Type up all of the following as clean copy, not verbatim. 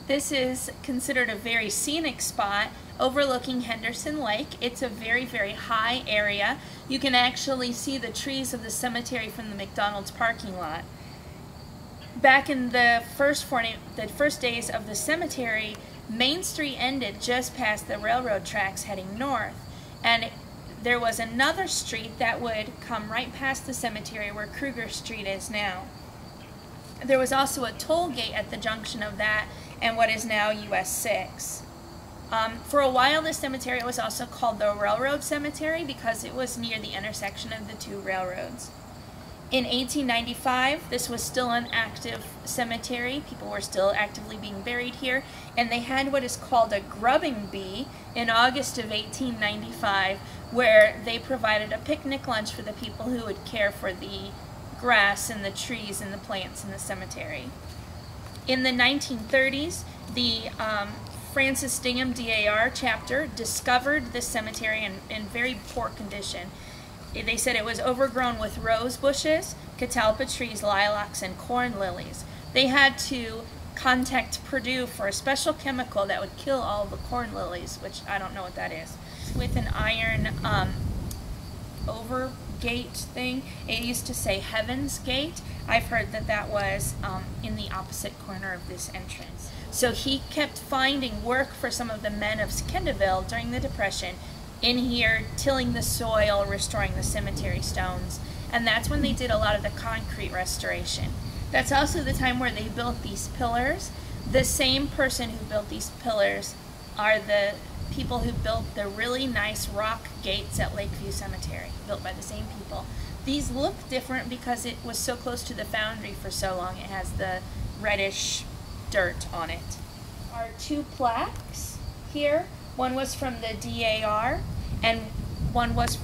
This is considered a very scenic spot overlooking Henderson Lake. It's a very, very high area. You can actually see the trees of the cemetery from the McDonald's parking lot. Back in the first days of the cemetery, Main Street ended just past the railroad tracks heading north, and there was another street that would come right past the cemetery where Kruger Street is now. There was also a toll gate at the junction of that and what is now US 6. For a while, this cemetery was also called the Railroad Cemetery because it was near the intersection of the two railroads. In 1895, this was still an active cemetery. People were still actively being buried here, and they had what is called a grubbing bee in August of 1895, where they provided a picnic lunch for the people who would care for the grass and the trees and the plants in the cemetery. In the 1930s, the Francis Dingham DAR chapter discovered this cemetery in very poor condition. They said it was overgrown with rose bushes, catalpa trees, lilacs, and corn lilies. They had to contact Purdue for a special chemical that would kill all the corn lilies, which I don't know what that is. With an iron overgate thing. It used to say Heaven's Gate. I've heard that that was in the opposite corner of this entrance. So he kept finding work for some of the men of Kendallville during the Depression in here, tilling the soil, restoring the cemetery stones, and that's when they did a lot of the concrete restoration. That's also the time where they built these pillars. The same person who built these pillars are the people who built the really nice rock gates at Lakeview Cemetery, built by the same people. These look different because it was so close to the foundry for so long. It has the reddish dirt on it. There are two plaques here. One was from the DAR, and one was,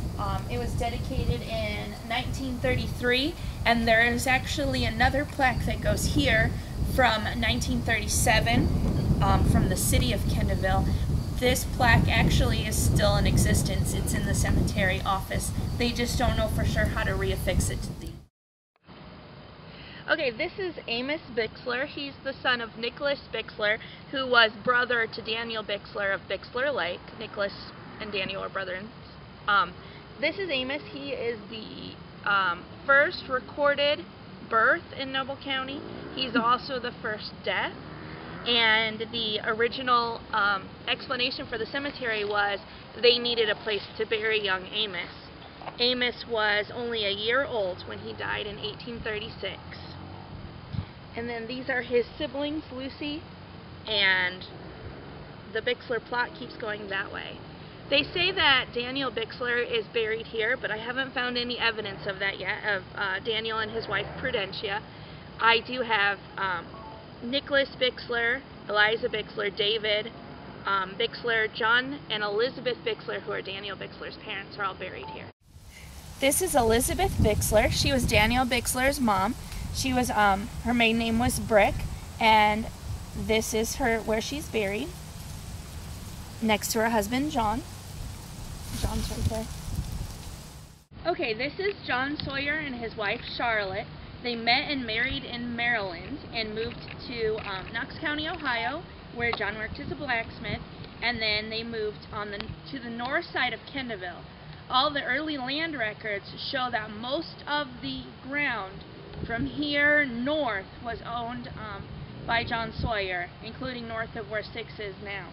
it was dedicated in 1933, and there is actually another plaque that goes here from 1937 from the city of Kendallville. This plaque actually is still in existence. It's in the cemetery office. They just don't know for sure how to reaffix it to the... Okay, this is Amos Bixler. He's the son of Nicholas Bixler, who was brother to Daniel Bixler of Bixler Lake. Nicholas and Daniel are brothers. This is Amos. He is the first recorded birth in Noble County. He's also the first death. And the original explanation for the cemetery was they needed a place to bury young Amos. Amos was only a year old when he died in 1836. And then these are his siblings, Lucy, and the Bixler plot keeps going that way. They say that Daniel Bixler is buried here, but I haven't found any evidence of that yet, of Daniel and his wife Prudentia. I do have Nicholas Bixler, Eliza Bixler, David Bixler, John and Elizabeth Bixler, who are Daniel Bixler's parents, are all buried here. This is Elizabeth Bixler. She was Daniel Bixler's mom. She was, her maiden name was Brick, and this is where she's buried, next to her husband, John. John's right there. Okay, this is John Sawyer and his wife, Charlotte. They met and married in Maryland and moved to Knox County, Ohio, where John worked as a blacksmith, and then they moved to the north side of Kendallville. All the early land records show that most of the ground from here north was owned by John Sawyer, including north of where 6 is now.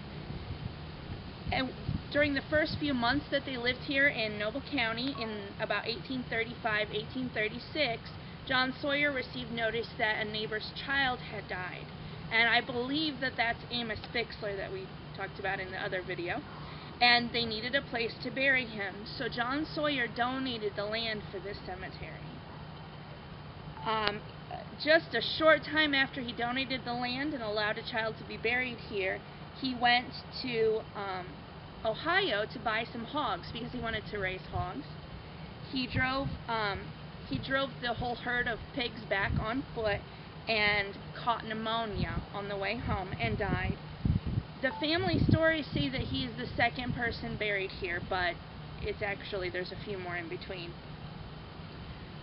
And during the first few months that they lived here in Noble County, in about 1835, 1836, John Sawyer received notice that a neighbor's child had died. And I believe that that's Amos Bixler that we talked about in the other video. And they needed a place to bury him, so John Sawyer donated the land for this cemetery. Just a short time after he donated the land and allowed a child to be buried here, he went to Ohio to buy some hogs because he wanted to raise hogs. He drove the whole herd of pigs back on foot and caught pneumonia on the way home and died. The family stories say that he is the second person buried here, but it's actually, there's a few more in between.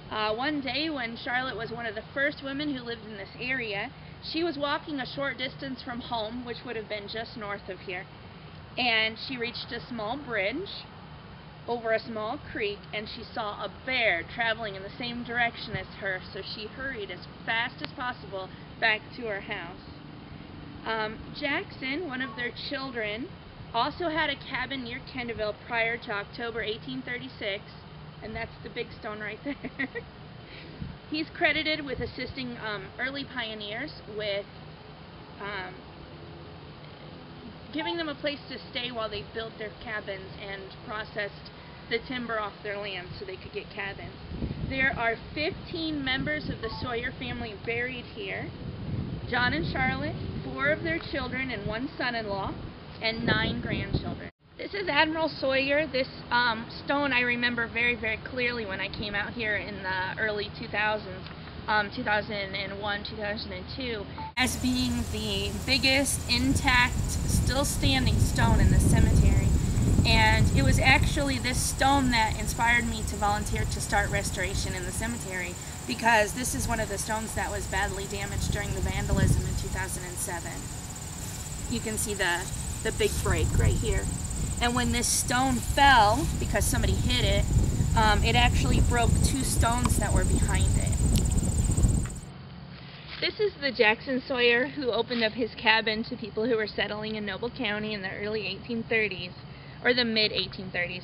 One day when Charlotte was one of the first women who lived in this area, She was walking a short distance from home, which would have been just north of here, and she reached a small bridge over a small creek, and she saw a bear traveling in the same direction as her, so she hurried as fast as possible back to her house. Jackson, one of their children, also had a cabin near Kendallville prior to October 1836, and that's the big stone right there. He's credited with assisting early pioneers with giving them a place to stay while they built their cabins and processed the timber off their land so they could get cabins. There are 15 members of the Sawyer family buried here. John and Charlotte, 4 of their children and 1 son-in-law, and 9 grandchildren. This is Admiral Sawyer. This stone I remember very, very clearly when I came out here in the early 2000s, 2001, 2002, as being the biggest intact, still standing stone in the cemetery. And it was actually this stone that inspired me to volunteer to start restoration in the cemetery, because this is one of the stones that was badly damaged during the vandalism in 2007. You can see the big break right here. And when this stone fell, because somebody hit it, it actually broke 2 stones that were behind it. This is the Jackson Sawyer who opened up his cabin to people who were settling in Noble County in the early 1830s, or the mid-1830s.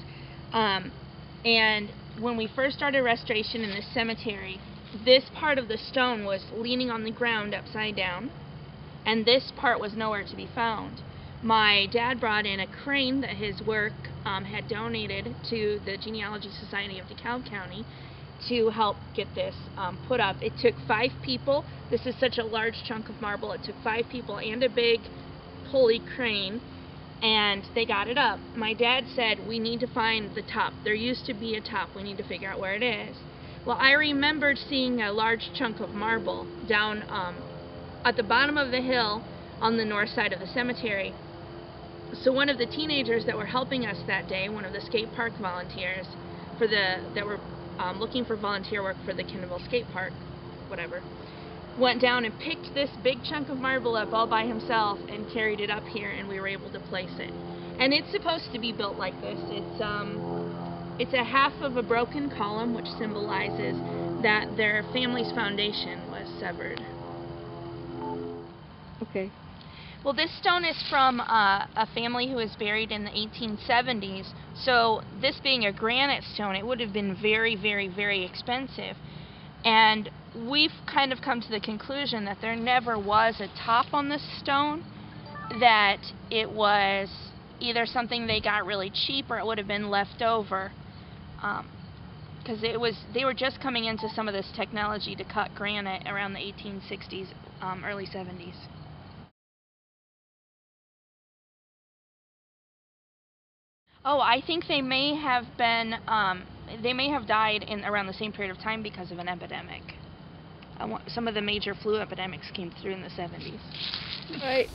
And when we first started restoration in this cemetery, this part of the stone was leaning on the ground upside down, and this part was nowhere to be found. My dad brought in a crane that his work had donated to the Genealogy Society of DeKalb County to help get this put up. It took 5 people. This is such a large chunk of marble. It took 5 people and a big pulley crane, and they got it up. My dad said, we need to find the top. There used to be a top. We need to figure out where it is. Well, I remembered seeing a large chunk of marble down at the bottom of the hill on the north side of the cemetery. So one of the teenagers that were helping us that day, one of the skate park volunteers, that were looking for volunteer work for the Kendallville skate park, whatever, went down and picked this big chunk of marble up all by himself and carried it up here, and we were able to place it. And it's supposed to be built like this. It's a half of a broken column, which symbolizes that their family's foundation was severed. Okay. Well, this stone is from a family who was buried in the 1870s, so this being a granite stone, it would have been very, very, very expensive. And we've kind of come to the conclusion that there never was a top on this stone, that it was either something they got really cheap or it would have been left over. Because they were just coming into some of this technology to cut granite around the 1860s, early 70s. Oh, I think they may have been, they may have died in around the same period of time because of an epidemic. Some of the major flu epidemics came through in the 70s. Right.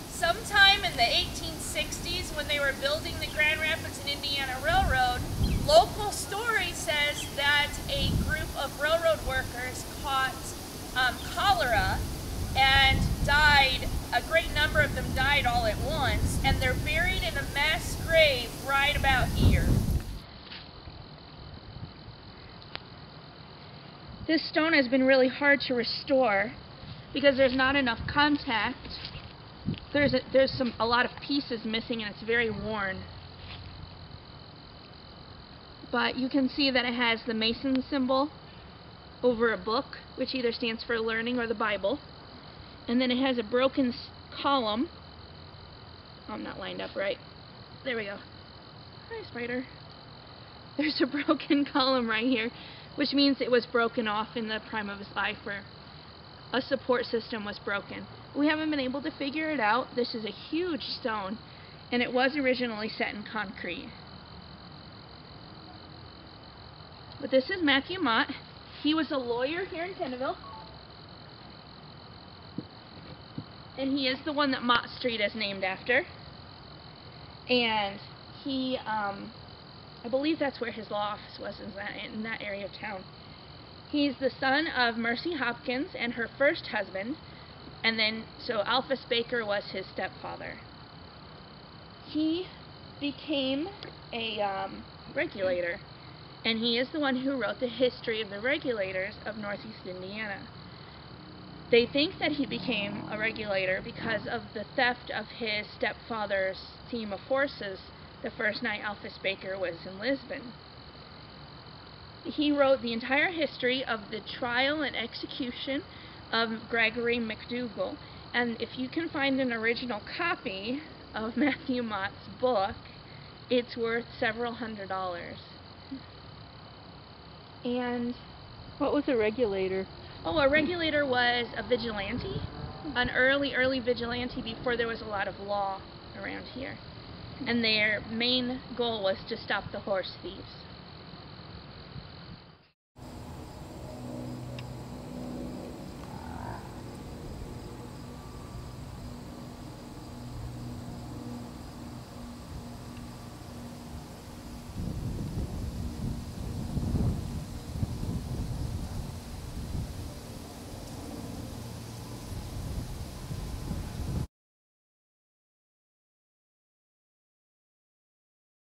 Sometime in the 1860s, when they were building the Grand Rapids and Indiana Railroad, local story says that a group of railroad workers caught cholera and died. A great number of them died all at once, and they're buried in a mass grave right about here. This stone has been really hard to restore because there's not enough contact. There's a lot of pieces missing, and it's very worn. But you can see that it has the Mason symbol over a book, which either stands for learning or the Bible. And then it has a broken column. Oh, I'm not lined up right. There we go. Hi, spider. There's a broken column right here, which means it was broken off in the prime of its life, where a support system was broken. We haven't been able to figure it out. This is a huge stone, and it was originally set in concrete. But this is Matthew Mott. He was a lawyer here in Kendallville. And he is the one that Mott Street is named after. And he, I believe that's where his law office was, in that area of town. He's the son of Mercy Hopkins and her first husband, And then, so Alphas Baker was his stepfather. He became a regulator, and he is the one who wrote the history of the regulators of Northeast Indiana. They think that he became a regulator because of the theft of his stepfather's team of horses the first night Alphas Baker was in Lisbon. He wrote the entire history of the trial and execution of Gregory McDougall, and if you can find an original copy of Matthew Mott's book, it's worth several $100s. And what was a regulator? Oh, a regulator was a vigilante, an early vigilante before there was a lot of law around here. And their main goal was to stop the horse thieves.